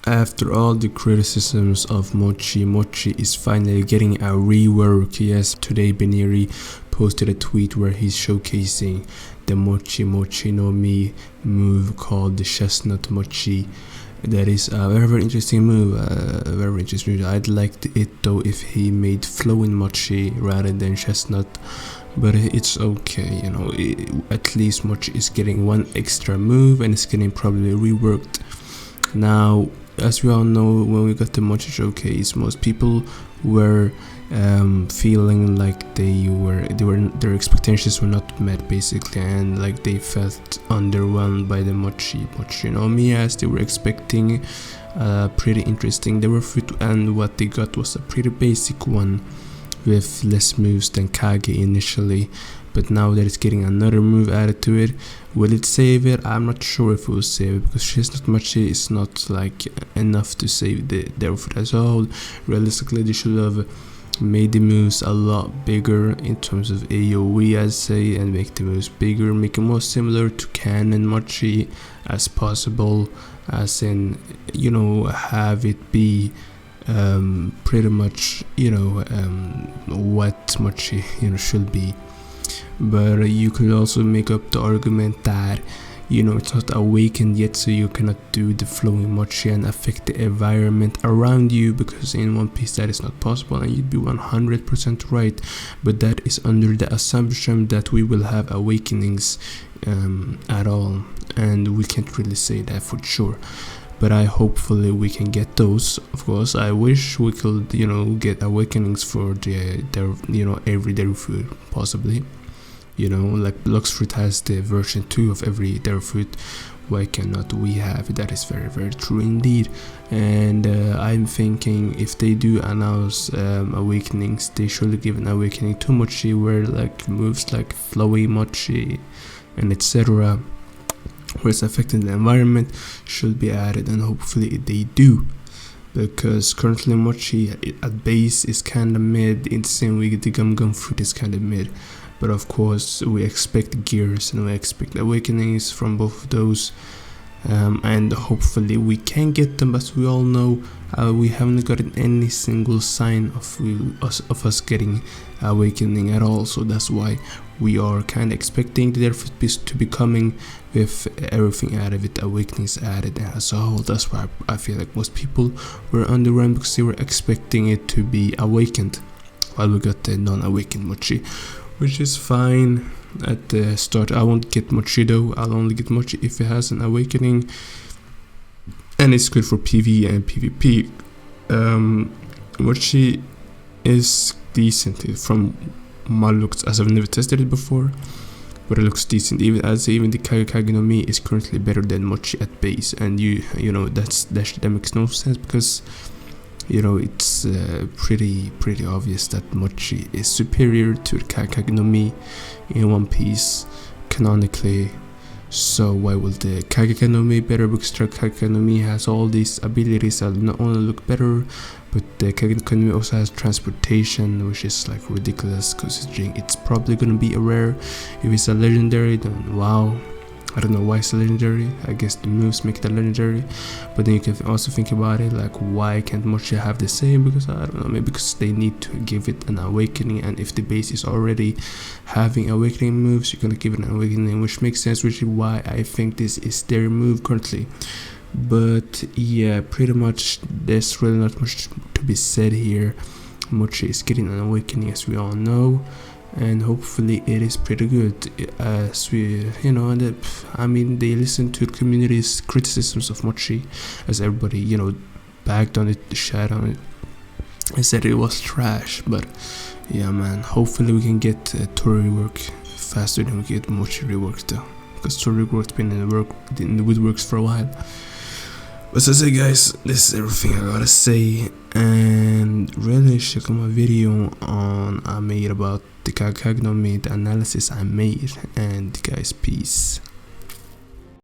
After all the criticisms of Mochi is finally getting a rework. Yes, today Beniri posted a tweet where he's showcasing the Mochi no Mi move called the Chestnut Mochi. That is a very interesting move, I'd like it though if he made flowing Mochi rather than Chestnut, but it's okay, you know, at least Mochi is getting one extra move and it's getting probably reworked. Now, as we all know, when we got the Mochi showcase, most people were feeling like their expectations were not met basically, and like they felt underwhelmed by the Mochi no Mi, as they were expecting pretty interesting fruit, and what they got was a pretty basic one with less moves than Kage initially. But now that it's getting another move added to it, will it save it? I'm not sure if it will save it, because Chestnut Mochi is not like enough to save their fruit as a whole. Realistically, they should have made the moves a lot bigger in terms of AoE, I'd say, and make the moves bigger, make it more similar to Cannon Mochi as possible, as in, you know, have it be pretty much, you know, what Mochi, you know, should be. But you could also make up the argument that, you know, it's not awakened yet, so you cannot do the flowing Mochi and affect the environment around you, because in One Piece that is not possible, and you'd be 100% right. But that is under the assumption that we will have awakenings at all, and we can't really say that for sure. But hopefully we can get those. Of course, I wish we could, you know, get awakenings for you know, every dairy fruit possibly. You know, like Blox Fruit has the version 2 of every dairy fruit. Why cannot we have it? That is very, very true indeed. And I'm thinking if they do announce awakenings, they should give an awakening to Mochi where like moves like flowy Mochi and etc., where it's affecting the environment, should be added, and hopefully they do. Because currently Mochi at base is kinda mid, in the same way the Gum Fruit is kinda mid. But of course we expect gears and we expect awakenings from both of those, and hopefully we can get them. As we all know, we haven't gotten any single sign of us getting awakening at all, so that's why we are kind of expecting the fruit piece to be coming with everything added, with awakenings added as a whole. That's why I feel like most people were underwhelmed, because they were expecting it to be awakened, while we got the non-awakened Mochi, which is fine. At the start I won't get Mochi though, I'll only get Mochi if it has an awakening, and it's good for PvE and PvP. Mochi is decent from my looks, as I've never tested it before, but it looks decent. Even the Kage no Mi is currently better than Mochi at base, and you know that makes no sense, because you know it's pretty obvious that Mochi is superior to Kage no Mi in One Piece canonically. So why will the Kage no Mi better? Because Kage no Mi has all these abilities that not only look better, but the Kage no Mi also has transportation, which is like ridiculous, considering it's probably gonna be a rare. If it's a legendary, then wow, I don't know why it's a legendary. I guess the moves make it a legendary. But then you can also think about it, like why can't Mochi have the same? Because I don't know, maybe because they need to give it an awakening, and if the base is already having awakening moves, you're gonna give it an awakening, which makes sense, which is why I think this is their move currently. But yeah, pretty much there's really not much to be said here. Mochi is getting an awakening, as we all know, and hopefully it is pretty good, as we, you know, I mean, they listen to the community's criticisms of Mochi, as everybody, you know, bagged on it, shat on it, and said it was trash. But yeah, man, hopefully we can get Tory Rework faster than we get Mochi Rework though, because Tory Rework's been in the woodworks for a while. But so say guys, this is everything I gotta say, and really check out my video I made about the Kage no Mi, the analysis I made, and guys, peace.